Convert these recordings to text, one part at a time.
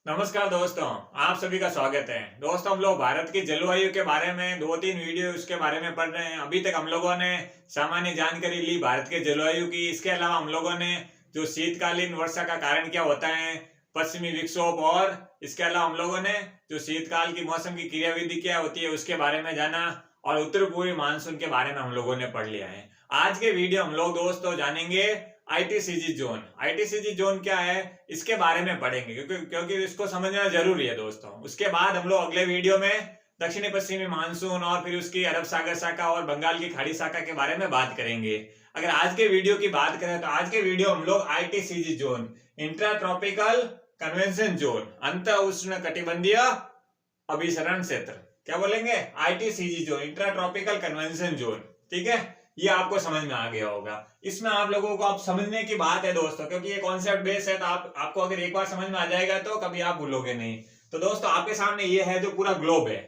नमस्कार दोस्तों। आप सभी का स्वागत है। दोस्तों, हम लोग भारत की जलवायु के बारे में 2-3 वीडियो उसके बारे में पढ़ रहे हैं। अभी तक हम लोगों ने सामान्य जानकारी ली भारत के जलवायु की। इसके अलावा हम लोगों ने जो शीतकालीन वर्षा का कारण क्या होता है, पश्चिमी विक्षोभ, और इसके अलावा हम लोगों ने जो शीतकाल की मौसम की क्रियाविधि क्या होती है उसके बारे में जाना, और उत्तर पूर्वी मानसून के बारे में हम लोगों ने पढ़ लिया है। आज के वीडियो हम लोग दोस्तों जानेंगे आईटीसीजी जोन। आईटीसीजी जोन क्या है इसके बारे में पढ़ेंगे, क्योंकि इसको समझना जरूरी है दोस्तों। उसके बाद हम लोग अगले वीडियो में दक्षिणी पश्चिमी मानसून और फिर उसकी अरब सागर शाखा और बंगाल की खाड़ी शाखा के बारे में बात करेंगे। अगर आज के वीडियो की बात करें तो आज के वीडियो हम लोग ITCZ zone, intra tropical convention zone, अंत उष्ण कटिबंधीय अभिसरण क्षेत्र, क्या बोलेंगे, ITCZ zone, intra tropical convention zone. ठीक है, ये आपको समझ में आ गया होगा। इसमें आप लोगों को आप समझने की बात है दोस्तों, क्योंकि ये कॉन्सेप्ट बेस है, तो आपको अगर एक बार समझ में आ जाएगा तो कभी आप भूलोगे नहीं। तो दोस्तों, आपके सामने ये है जो पूरा ग्लोब है।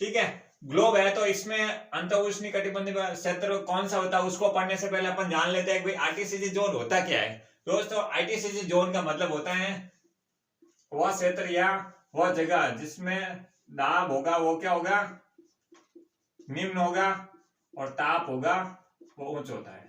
ठीक है, ग्लोब है, तो इसमें अंतःउष्णीय कटिबंधीय क्षेत्र कौन सा होता है उसको पढ़ने से पहले अपन जान लेते हैं कि भाई आईटीसीजी जोन होता क्या है। दोस्तों, आईटीसीजी जोन का मतलब होता है वह क्षेत्र या वह जगह जिसमें दाब होगा वो क्या होगा, निम्न होगा, और ताप होगा वो उच्च होता है।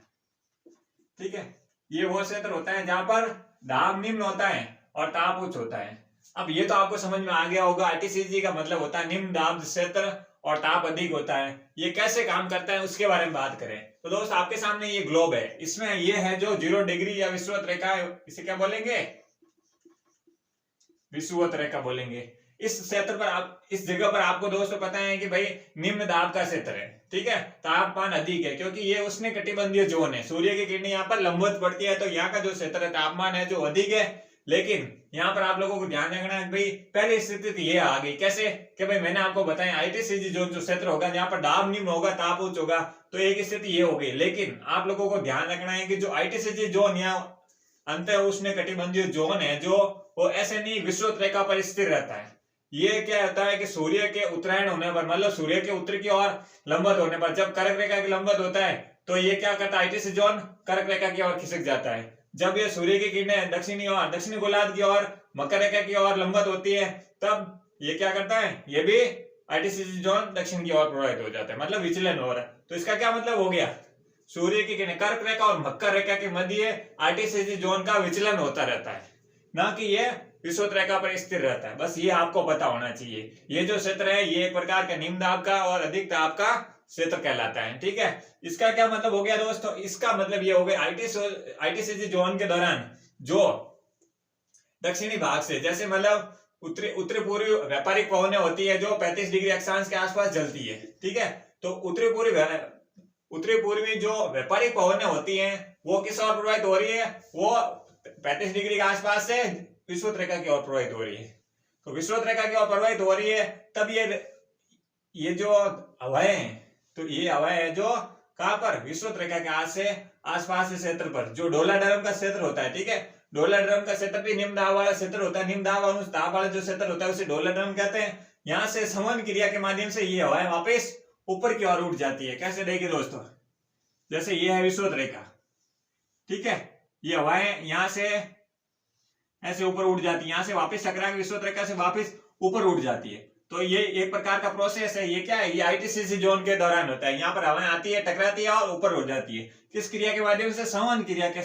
ठीक है, ये वो क्षेत्र होता है जहां पर दाब निम्न होता है और ताप उच्च होता है। अब ये तो आपको समझ में आ गया होगा, आईटीसीजी का मतलब होता है निम्न दाब क्षेत्र और ताप अधिक होता है। ये कैसे काम करता है उसके बारे में बात करें तो दोस्त, आपके सामने ये ग्लोब है। इसमें ये है जो 0 डिग्री या विषुवत रेखा, इसे क्या बोलेंगे, विषुवत रेखा बोलेंगे। इस क्षेत्र पर आप, इस जगह पर आपको दोस्तों पता है कि भाई निम्न दाब का क्षेत्र है। ठीक है, तापमान अधिक है क्योंकि ये उष्ण कटिबंधीय जोन है। सूर्य की किरणें यहाँ पर लंबवत पड़ती है, तो यहाँ का जो क्षेत्र है तापमान है जो अधिक है। लेकिन यहाँ पर आप लोगों को ध्यान रखना है भाई, पहली स्थिति ये आ गई कैसे कि भाई मैंने आपको बताया आईटीसीजी जोन जो क्षेत्र होगा जहाँ पर दाब निम्न होगा ताप उच्च होगा, तो एक स्थिति ये हो गई। लेकिन आप लोगों को ध्यान रखना है कि जो आईटीसीजी जोन या अंत उष्ण कटिबंधीय जोन है जो वो ऐसे नहीं विषुवत रेखा पर स्थिर रहता है। ये क्या होता है कि सूर्य के उत्तरायण होने पर, मतलब सूर्य के उत्तर की ओर लंबवत होने पर, जब कर्क रेखा की लंबवत होता है तो ये क्या करता है, आईटीसी जोन कर्क रेखा की ओर खिसक जाता है। जब ये सूर्य की किरणें दक्षिणी गोलार्ध की ओर मकर रेखा की ओर लंबवत होती है, तब ये क्या करता है, ये भी आईटीसीजी जोन दक्षिण की ओर प्रभावित हो जाता है, मतलब विचलन हो रहा है। तो इसका क्या मतलब हो गया, सूर्य की किरणें कर्क रेखा और मकर रेखा के मध्य आईटीसीजी जोन का विचलन होता रहता है, ना कि ये विषुवत रेखा पर स्थिर रहता है। बस ये आपको पता होना चाहिए। ये जो क्षेत्र है ये एक प्रकार का निम्न दाब का और अधिक दाब का क्षेत्र कहलाता है। ठीक है, इसका क्या मतलब हो गया दोस्तों, इसका मतलब ये हो गया आईटीसीजी जोन के दौरान जो दक्षिणी भाग से, जैसे मतलब उत्तरी पूर्वी व्यापारिक पवनें होती है जो 35 डिग्री अक्षांश के आसपास चलती है। ठीक है, तो उत्तरी पूर्वी जो व्यापारिक पवनें होती हैं वो किस ओर प्रभावित हो रही है, वो 35 डिग्री के आसपास से विषुवत रेखा की ओर प्रभावित हो रही है। तो विषुवत रेखा की ओर प्रभावित हो रही है, तब ये जो हवाएं हैं, तो ये हवाएं है जो कहां पर, विषुवत रेखा के आसपास के क्षेत्र पर, जो डोलाड्रम का क्षेत्र होता है। ठीक है, डोलाड्रम का क्षेत्र भी निम्न दाब वाला क्षेत्र होता है। निम्न दाब और ताप वाला जो क्षेत्र होता है उसे डोलाड्रम कहते हैं। यहाँ से संवहन क्रिया के माध्यम से ये हवाएं वापस ऊपर की ओर उठ जाती है। कैसे देखिए दोस्तों, जैसे ये है विषुवत रेखा, ठीक है, ये हवाएं यहाँ से ऐसे ऊपर उड़ जाती है, यहाँ से वापस टकरा के विषुवत रेखा से वापस ऊपर उड़ जाती है। तो ये एक प्रकार का प्रोसेस है। ये क्या है, ये आईटीसीजी जोन के दौरान होता है। यहाँ पर हवाएं आती है, टकराती है और ऊपर उड़ जाती है। किस क्रिया के माध्यम से, संवहन क्रिया के,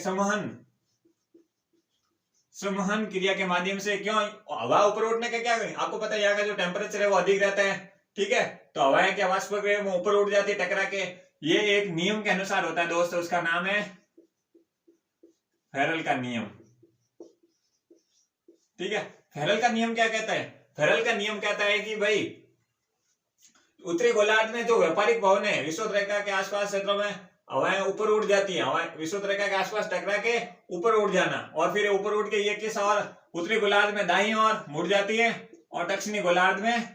संवहन क्रिया के माध्यम से। क्यों, हवा ऊपर उठने का क्या है, आपको पता है यहाँ का जो टेम्परेचर है वो अधिक रहता है। ठीक है, तो हवाएं क्या वाष्प में ऊपर उड़ जाती है टकरा के। ये एक नियम के अनुसार होता है दोस्तों, उसका नाम है फेरल का नियम। ठीक है, फेरल का नियम क्या कहता है, फेरल का नियम कहता है कि भाई उत्तरी गोलार्ध में जो व्यापारिक पवन है, विषुवत रेखा के आसपास क्षेत्रों में हवाएं ऊपर उड़ जाती है। हवाएं विषुवत रेखा के आसपास टकरा के ऊपर उड़ जाना, और फिर ऊपर उड़ के ये किस और, उत्तरी गोलार्ध में दाईं ओर मुड़ जाती है और दक्षिणी गोलार्ध में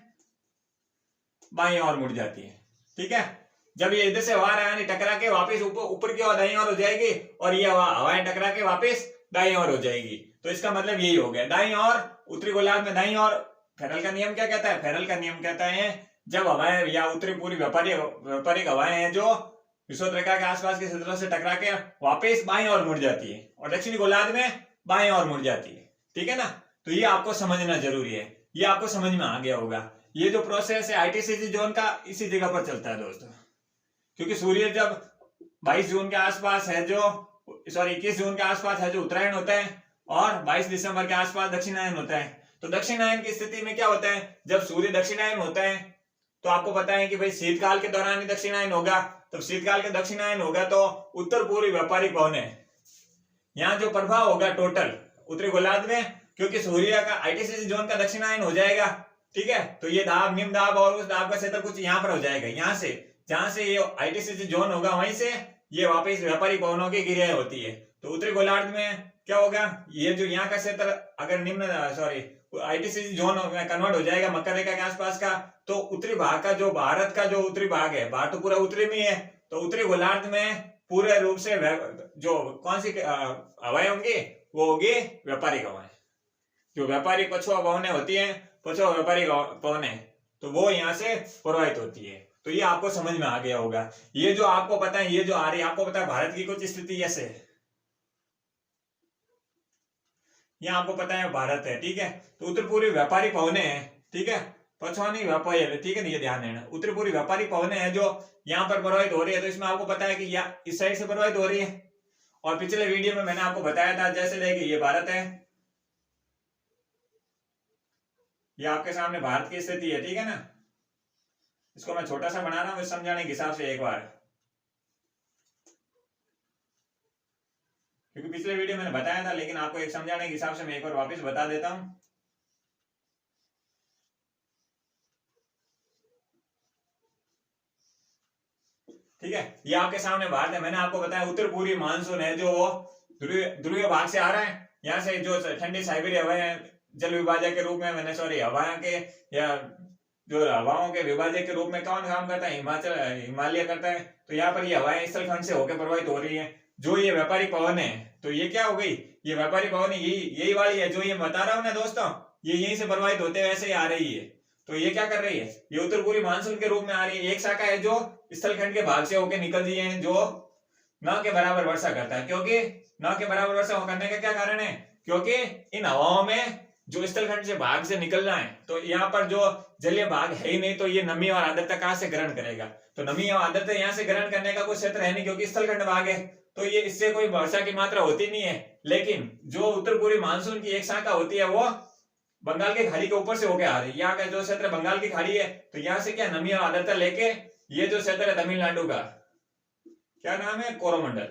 बाईं ओर मुड़ जाती है। ठीक है, जब ये इधर से हवा टकरा के वापस ऊपर की ओर दाईं ओर हो जाएगी, और ये हवाएं टकरा के वापस दाईं ओर हो जाएगी। तो इसका मतलब यही हो गया, दाईं ओर, उत्तरी गोलार्ध में दाईं ओर। फेरल का नियम क्या कहता है, फेरल का नियम कहता है जब हवाएं या उत्तरी पूर्वी व्यापारिक हवाएं हैं जो विषुवत रेखा के आसपास के क्षेत्रों से टकरा के वापस बाईं ओर मुड़ जाती है और दक्षिणी गोलार्ध में बाईं ओर मुड़ जाती है। ठीक है ना, तो ये आपको समझना जरूरी है, ये आपको समझ में आ गया होगा। ये जो प्रोसेस है आईटीसीजी जोन का इसी जगह पर चलता है दोस्तों, क्योंकि सूर्य जब 22 जून के आसपास है जो 21 जून के आसपास है जो उत्तरायण होता है, और 22 दिसंबर के आसपास दक्षिणायन होता है। तो दक्षिणायन की स्थिति में क्या होता है, जब सूर्य दक्षिणायन होता है तो आपको पता है कि भाई शीतकाल के दौरान ही दक्षिणायन होगा। तो शीतकाल के दक्षिणायन होगा तो उत्तर पूर्वी व्यापारिक पवन है, यहाँ जो प्रभाव होगा टोटल उत्तरी गोलार्ध में, क्योंकि सूर्य का आईटीसीजी जोन का दक्षिणायन हो जाएगा, ठीक है। तो ये दाब, निम्न दाब और उस दाब का क्षेत्र कुछ यहाँ पर हो जाएगा, यहाँ से जहां से ये आईटीसीजी जोन होगा वहीं से ये वापस व्यापारिक पवनों की क्रिया होती है। तो उत्तरी गोलार्ध में क्या होगा, ये जो यहाँ का क्षेत्र अगर आईटीसीजी जोन में कन्वर्ट हो जाएगा मकर रेखा के आसपास का, तो उत्तरी भाग का जो भारत का जो उत्तरी भाग है, भारत तो पूरा उत्तरी में है, तो उत्तरी गोलार्ध में पूरे रूप से जो कौन सी हवाएं होंगी, वो होगी व्यापारिक हवाएं। जो व्यापारिक पछुआ पवनें होती है, पछुआ व्यापारिक पवनें, तो वो यहाँ से प्रवाहित होती है। तो ये आपको समझ में आ गया होगा। ये जो आपको पता है, ये जो आ रही है आपको पता है भारत की कुछ स्थिति ऐसे है, यहाँ आपको पता है भारत है, ठीक है। तो उत्तर पूर्वी व्यापारी पवनें हैं, ठीक है, पछुआनी व्यापारी, ठीक है, ये ध्यान देना। उत्तर पूर्वी व्यापारी पवनें हैं जो यहाँ पर प्रवाहित हो रही है, तो इसमें आपको पता है कि इस साइड से प्रवाहित हो रही है। और पिछले वीडियो में मैंने आपको बताया था, जैसे देखिए ये भारत है, ये आपके सामने भारत की स्थिति है, ठीक है ना। इसको मैं छोटा सा बना रहा हूँ समझाने के हिसाब से एक बार, क्योंकि पिछले वीडियो मैंने बताया था, लेकिन आपको एक समझाने के हिसाब से मैं एक बार वापस बता देता हूं। ठीक है, ये आपके सामने भारत है। मैंने आपको बताया उत्तर पूर्वी मानसून है जो वो ध्रुवीय भाग से आ रहा है, यहाँ से जो ठंडी साइबेरिया हवाएं जल विभाजक के रूप में हवाओं के या जो हवाओं के विभाजक के रूप में कौन काम करता है, हिमालय करता है। तो यहाँ पर ये हवाएं स्थलखंड से होकर प्रवाहित हो रही है। जो ये व्यापारिक पवन है, तो ये क्या हो गई, ये व्यापारिक पवन यही वाली है जो ये बता रहा हूँ ना दोस्तों, ये यहीं से प्रवाहित होते हुए ऐसे आ रही है। तो ये क्या कर रही है, ये उत्तर पूर्वी मानसून के रूप में आ रही है। एक शाखा है जो स्थलखंड के भाग से होकर निकल रही है, जो न के बराबर वर्षा करता है। क्योंकि न के बराबर वर्षा करने का क्या कारण है, क्योंकि इन हवाओं में जो स्थलखंड से भाग से निकलना है, तो यहाँ पर जो जलीय भाग है ही नहीं, तो ये नमी और आर्द्रता कहाँ से ग्रहण करेगा। तो नमी और आर्द्रता यहाँ से ग्रहण करने का कोई क्षेत्र है नहीं, क्योंकि स्थलखंड भाग है, तो ये इससे कोई वर्षा की मात्रा होती नहीं है। लेकिन जो उत्तर पूर्वी मानसून की एक शाखा होती है वो बंगाल की खाड़ी के ऊपर से होके आ रही है। यहाँ का जो क्षेत्र बंगाल की खाड़ी है, तो यहाँ से क्या नमी और आर्द्रता लेके ये जो क्षेत्र है तमिलनाडु का, क्या नाम है, कोरोमंडल,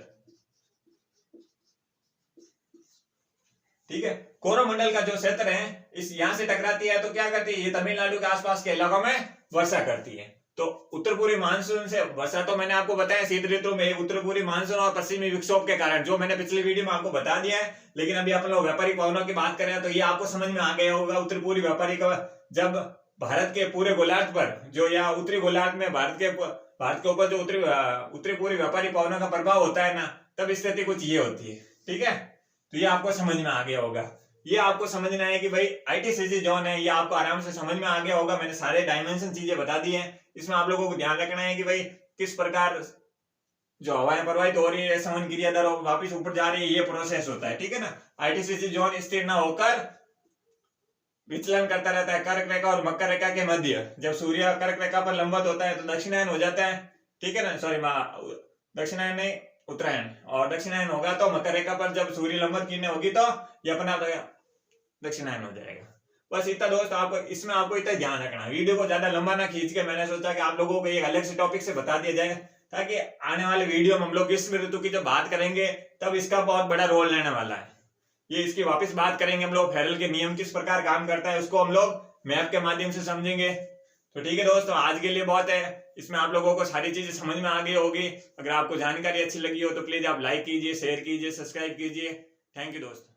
ठीक है। कोरोमंडल का जो क्षेत्र है इस यहाँ से टकराती है, तो क्या करती है, ये तमिलनाडु के आसपास के इलाकों में वर्षा करती है। तो उत्तर पूर्वी मानसून से वर्षा, तो मैंने आपको बताया शीत ऋतु में उत्तर पूर्वी मानसून और पश्चिमी विक्षोभ के कारण, जो मैंने पिछले वीडियो में आपको बता दिया है। लेकिन अभी अपन लोग व्यापारिक पवनों की बात करें तो ये आपको समझ में आ गया होगा। उत्तर पूर्वी व्यापारिक, जब भारत के पूरे गोलार्ध पर, जो यहाँ उत्तरी गोलार्ध में भारत के ऊपर जो उत्तरी पूर्वी व्यापारिक पवनों का प्रभाव होता है ना, तब स्थिति कुछ ये होती है, ठीक है। तो ये आपको समझ में आ गया होगा। ये आपको समझना है कि भाई आईटीसीजी जोन है, ये आपको आराम से समझ में आ गया होगा। मैंने सारे डायमेंशन चीजें बता दी हैं। इसमें आप लोगों को ध्यान रखना है कि भाई किस प्रकार जो हवाएं प्रवाहित हो रही है, समन क्रिया दर वापिस ऊपर जा रही है, ये प्रोसेस होता है, ठीक है ना। आईटीसीजी जोन स्थिर न होकर विचलन करता रहता है कर्क रेखा और मकर रेखा के मध्य। जब सूर्य कर्क रेखा पर लंबवत होता है तो दक्षिणायन हो जाता है, ठीक है ना, सॉरी दक्षिणायन नहीं, उत्तरायण। और दक्षिणायन होगा तो मकर रेखा पर जब सूर्य लंबवत किरणें होगी तो ये अपना दक्षिणायन हो जाएगा। बस इतना दोस्त, आपको इसमें आपको इतना ध्यान रखना। वीडियो को ज्यादा लंबा ना खींच के मैंने सोचा कि आप लोगों को एक अलग से टॉपिक से बता दिया जाए, ताकि आने वाले वीडियो में हम लोग ग्रीष्म ऋतु की जब बात करेंगे तब इसका बहुत बड़ा रोल रहने वाला है। ये इसकी वापस बात करेंगे हम लोग, फेरल के नियम किस प्रकार काम करता है उसको हम लोग मैप के माध्यम से समझेंगे। तो ठीक है दोस्तों, आज के लिए बहुत है। इसमें आप लोगों को सारी चीजें समझ में आ गई होगी। अगर आपको जानकारी अच्छी लगी हो तो प्लीज आप लाइक कीजिए, शेयर कीजिए, सब्सक्राइब कीजिए। थैंक यू दोस्तों।